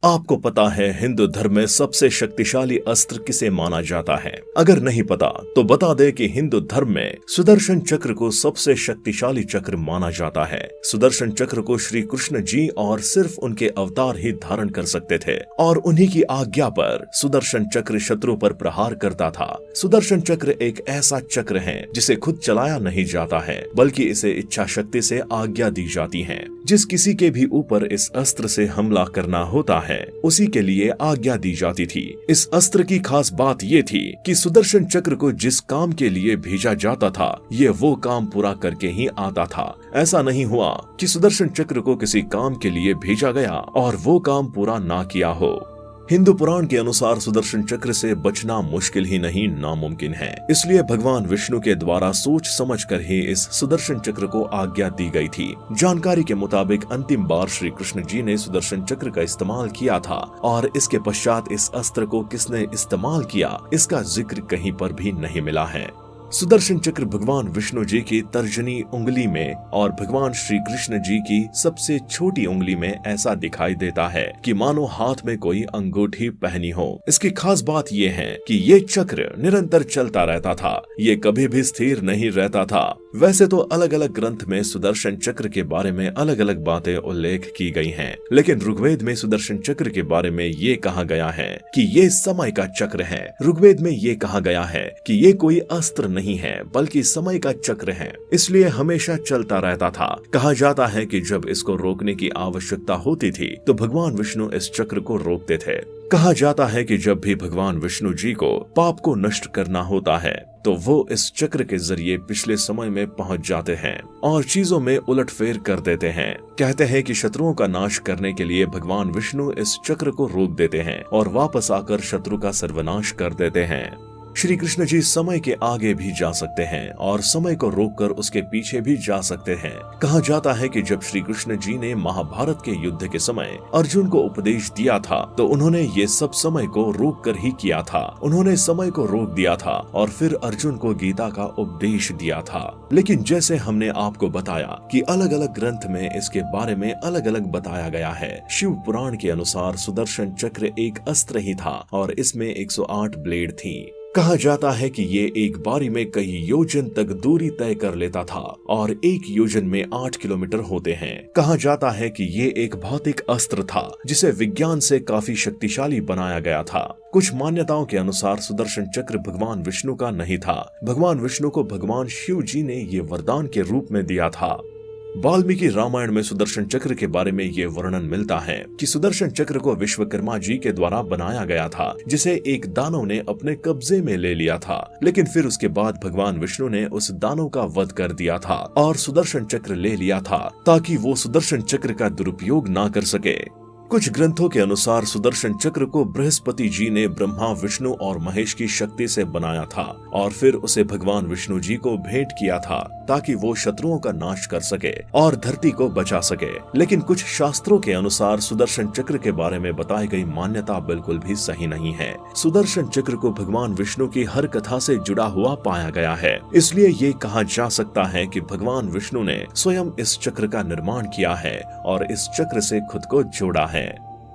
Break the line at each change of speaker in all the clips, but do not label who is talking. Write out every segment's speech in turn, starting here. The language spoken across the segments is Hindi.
आपको पता है हिंदू धर्म में सबसे शक्तिशाली अस्त्र किसे माना जाता है? अगर नहीं पता तो बता दे कि हिंदू धर्म में सुदर्शन चक्र को सबसे शक्तिशाली चक्र माना जाता है। सुदर्शन चक्र को श्री कृष्ण जी और सिर्फ उनके अवतार ही धारण कर सकते थे और उन्हीं की आज्ञा पर सुदर्शन चक्र शत्रु पर प्रहार करता था। सुदर्शन चक्र एक ऐसा चक्र है जिसे खुद चलाया नहीं जाता है, बल्कि इसे इच्छा शक्ति से आज्ञा दी जाती है। जिस किसी के भी ऊपर इस अस्त्र से हमला करना होता है उसी के लिए आज्ञा दी जाती थी। इस अस्त्र की खास बात ये थी कि सुदर्शन चक्र को जिस काम के लिए भेजा जाता था ये वो काम पूरा करके ही आता था। ऐसा नहीं हुआ कि सुदर्शन चक्र को किसी काम के लिए भेजा गया और वो काम पूरा ना किया हो। हिंदू पुराण के अनुसार सुदर्शन चक्र से बचना मुश्किल ही नहीं नामुमकिन है। इसलिए भगवान विष्णु के द्वारा सोच समझकर ही इस सुदर्शन चक्र को आज्ञा दी गई थी। जानकारी के मुताबिक अंतिम बार श्री कृष्ण जी ने सुदर्शन चक्र का इस्तेमाल किया था और इसके पश्चात इस अस्त्र को किसने इस्तेमाल किया इसका जिक्र कहीं पर भी नहीं मिला है। सुदर्शन चक्र भगवान विष्णु जी की तर्जनी उंगली में और भगवान श्री कृष्ण जी की सबसे छोटी उंगली में ऐसा दिखाई देता है कि मानो हाथ में कोई अंगूठी पहनी हो। इसकी खास बात ये है कि ये चक्र निरंतर चलता रहता था, ये कभी भी स्थिर नहीं रहता था। वैसे तो अलग अलग ग्रंथ में सुदर्शन चक्र के बारे में अलग अलग बातें उल्लेख की गई हैं, लेकिन ऋग्वेद में सुदर्शन चक्र के बारे में ये कहा गया है कि ये समय का चक्र है। ऋग्वेद में ये कहा गया है कि ये कोई अस्त्र नहीं है बल्कि समय का चक्र है, इसलिए हमेशा चलता रहता था। कहा जाता है कि जब इसको रोकने की आवश्यकता होती थी तो भगवान विष्णु इस चक्र को रोकते थे। कहा जाता है कि जब भी भगवान विष्णु जी को पाप को नष्ट करना होता है तो वो इस चक्र के जरिए पिछले समय में पहुंच जाते हैं और चीजों में उलटफेर कर देते हैं। कहते हैं कि शत्रुओं का नाश करने के लिए भगवान विष्णु इस चक्र को रोक देते हैं और वापस आकर शत्रु का सर्वनाश कर देते हैं। श्री कृष्ण जी समय के आगे भी जा सकते हैं और समय को रोककर उसके पीछे भी जा सकते हैं। कहा जाता है कि जब श्री कृष्ण जी ने महाभारत के युद्ध के समय अर्जुन को उपदेश दिया था तो उन्होंने ये सब समय को रोक कर ही किया था। उन्होंने समय को रोक दिया था और फिर अर्जुन को गीता का उपदेश दिया था। लेकिन जैसे हमने आपको बताया कि अलग अलग ग्रंथ में इसके बारे में अलग अलग बताया गया है। शिव पुराण के अनुसार सुदर्शन चक्र एक अस्त्र ही था और इसमें 108 ब्लेड थी। कहा जाता है कि ये एक बारी में कई योजन तक दूरी तय कर लेता था और एक योजन में 8 किलोमीटर होते हैं। कहा जाता है कि ये एक भौतिक अस्त्र था जिसे विज्ञान से काफी शक्तिशाली बनाया गया था। कुछ मान्यताओं के अनुसार सुदर्शन चक्र भगवान विष्णु का नहीं था। भगवान विष्णु को भगवान शिव जी ने ये वरदान के रूप में दिया था। वाल्मीकि रामायण में सुदर्शन चक्र के बारे में ये वर्णन मिलता है कि सुदर्शन चक्र को विश्वकर्मा जी के द्वारा बनाया गया था, जिसे एक दानव ने अपने कब्जे में ले लिया था। लेकिन फिर उसके बाद भगवान विष्णु ने उस दानव का वध कर दिया था और सुदर्शन चक्र ले लिया था ताकि वो सुदर्शन चक्र का दुरुपयोग ना कर सके। कुछ ग्रंथों के अनुसार सुदर्शन चक्र को बृहस्पति जी ने ब्रह्मा विष्णु और महेश की शक्ति से बनाया था और फिर उसे भगवान विष्णु जी को भेंट किया था ताकि वो शत्रुओं का नाश कर सके और धरती को बचा सके। लेकिन कुछ शास्त्रों के अनुसार सुदर्शन चक्र के बारे में बताई गई मान्यता बिल्कुल भी सही नहीं है। सुदर्शन चक्र को भगवान विष्णु की हर कथा से जुड़ा हुआ पाया गया है, इसलिए ये कहा जा सकता है कि भगवान विष्णु ने स्वयं इस चक्र का निर्माण किया है और इस चक्र से खुद को जोड़ा है।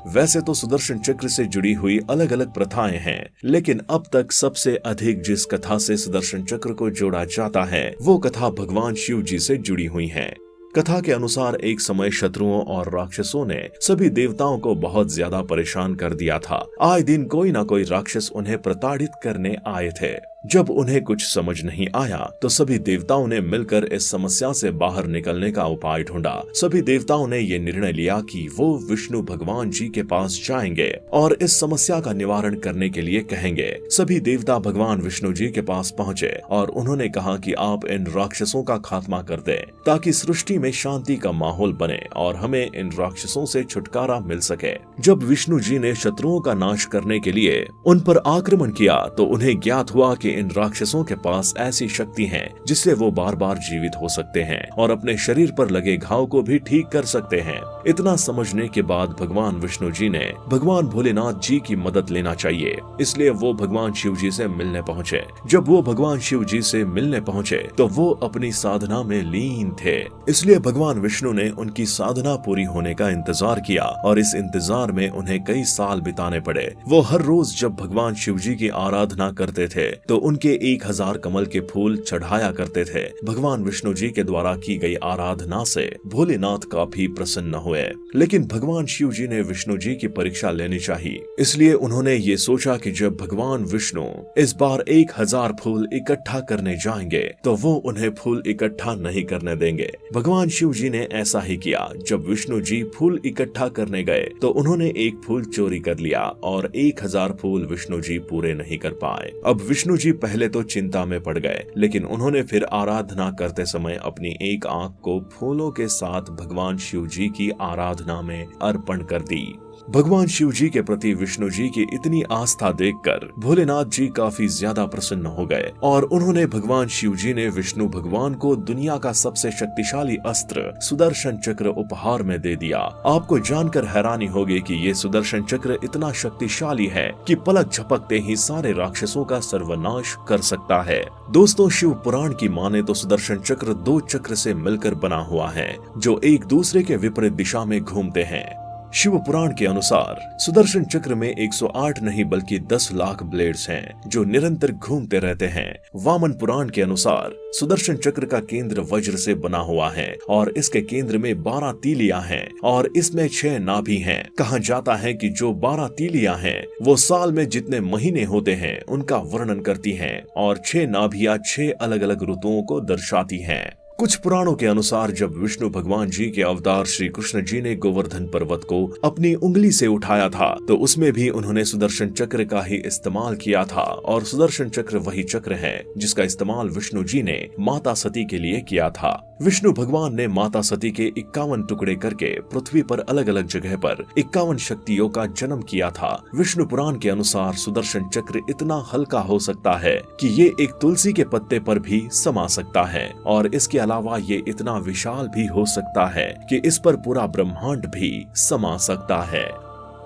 वैसे तो सुदर्शन चक्र से जुड़ी हुई अलग अलग प्रथाएं हैं, लेकिन अब तक सबसे अधिक जिस कथा से सुदर्शन चक्र को जोड़ा जाता है वो कथा भगवान शिव जी से जुड़ी हुई है। कथा के अनुसार एक समय शत्रुओं और राक्षसों ने सभी देवताओं को बहुत ज्यादा परेशान कर दिया था। आए दिन कोई ना कोई राक्षस उन्हें प्रताड़ित करने आए थे। जब उन्हें कुछ समझ नहीं आया तो सभी देवताओं ने मिलकर इस समस्या से बाहर निकलने का उपाय ढूंढा। सभी देवताओं ने ये निर्णय लिया कि वो विष्णु भगवान जी के पास जाएंगे और इस समस्या का निवारण करने के लिए कहेंगे। सभी देवता भगवान विष्णु जी के पास पहुँचे और उन्होंने कहा कि आप इन राक्षसों का खात्मा कर दें ताकि सृष्टि में शांति का माहौल बने और हमें इन राक्षसों से छुटकारा मिल सके। जब विष्णु जी ने शत्रुओं का नाश करने के लिए उन पर आक्रमण किया तो उन्हें ज्ञात हुआ कि इन राक्षसों के पास ऐसी शक्ति है जिससे वो बार बार जीवित हो सकते हैं और अपने शरीर पर लगे घाव को भी ठीक कर सकते हैं। इतना समझने के बाद भगवान विष्णु जी ने भगवान भोलेनाथ जी की मदद लेना चाहिए, इसलिए वो भगवान शिव जी से मिलने पहुँचे। जब वो भगवान शिव जी से मिलने पहुँचे तो वो अपनी साधना में लीन थे, इसलिए भगवान विष्णु ने उनकी साधना पूरी होने का इंतजार किया और इस इंतजार में उन्हें कई साल बिताने पड़े। वो हर रोज जब भगवान शिव जी की आराधना करते थे तो उनके 1000 कमल के फूल चढ़ाया करते थे। भगवान विष्णु जी के द्वारा की गई आराधना से भोलेनाथ काफी प्रसन्न हुए, लेकिन भगवान शिव जी ने विष्णु जी की परीक्षा लेनी चाहिए, इसलिए उन्होंने ये सोचा कि जब भगवान विष्णु इस बार 1000 फूल इकट्ठा करने जाएंगे तो वो उन्हें फूल इकट्ठा नहीं करने देंगे। भगवान शिव जी ने ऐसा ही किया। जब विष्णु जी फूल इकट्ठा करने गए तो उन्होंने एक फूल चोरी कर लिया और 1000 फूल विष्णु जी पूरे नहीं कर पाए। अब विष्णु जी पहले तो चिंता में पड़ गए, लेकिन उन्होंने फिर आराधना करते समय अपनी एक आंख को फूलों के साथ भगवान शिव जी की आराधना में अर्पण कर दी। भगवान शिव जी के प्रति विष्णु जी की इतनी आस्था देखकर भोलेनाथ जी काफी ज्यादा प्रसन्न हो गए और उन्होंने भगवान शिव जी ने विष्णु भगवान को दुनिया का सबसे शक्तिशाली अस्त्र सुदर्शन चक्र उपहार में दे दिया। आपको जानकर हैरानी होगी कि ये सुदर्शन चक्र इतना शक्तिशाली है कि पलक झपकते ही सारे राक्षसों का सर्वनाश कर सकता है। दोस्तों, शिव पुराण की माने तो सुदर्शन चक्र 2 चक्र से मिलकर बना हुआ है जो एक दूसरे के विपरीत दिशा में घूमते हैं। शिव पुराण के अनुसार सुदर्शन चक्र में 108 नहीं बल्कि 10 लाख ब्लेड्स हैं जो निरंतर घूमते रहते हैं। वामन पुराण के अनुसार सुदर्शन चक्र का केंद्र वज्र से बना हुआ है और इसके केंद्र में 12 तीलियां हैं और इसमें 6 नाभि हैं। कहा जाता है कि जो 12 तीलियां हैं वो साल में जितने महीने होते हैं उनका वर्णन करती हैं और 6 नाभियां 6 अलग अलग ऋतुओं को दर्शाती हैं। कुछ पुराणों के अनुसार जब विष्णु भगवान जी के अवतार श्री कृष्ण जी ने गोवर्धन पर्वत को अपनी उंगली से उठाया था तो उसमें भी उन्होंने सुदर्शन चक्र का ही इस्तेमाल किया था और सुदर्शन चक्र वही चक्र है जिसका इस्तेमाल विष्णु जी ने माता सती के लिए किया था। विष्णु भगवान ने माता सती के 51 टुकड़े करके पृथ्वी पर अलग अलग जगह पर 51 शक्तियों का जन्म किया था। विष्णु पुराण के अनुसार सुदर्शन चक्र इतना हल्का हो सकता है कि ये एक तुलसी के पत्ते पर भी समा सकता है और इसके अलावा ये इतना विशाल भी हो सकता है कि इस पर पूरा ब्रह्मांड भी समा सकता है।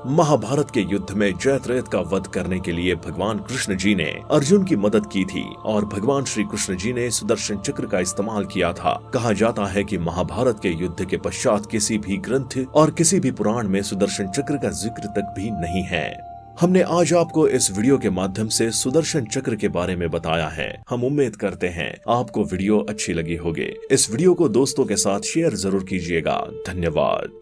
महाभारत के युद्ध में जयद्रथ का वध करने के लिए भगवान कृष्ण जी ने अर्जुन की मदद की थी और भगवान श्री कृष्ण जी ने सुदर्शन चक्र का इस्तेमाल किया था। कहा जाता है कि महाभारत के युद्ध के पश्चात किसी भी ग्रंथ और किसी भी पुराण में सुदर्शन चक्र का जिक्र तक भी नहीं है। हमने आज आपको इस वीडियो के माध्यम से सुदर्शन चक्र के बारे में बताया है। हम उम्मीद करते हैं आपको वीडियो अच्छी लगी होगी। इस वीडियो को दोस्तों के साथ शेयर जरूर कीजिएगा। धन्यवाद।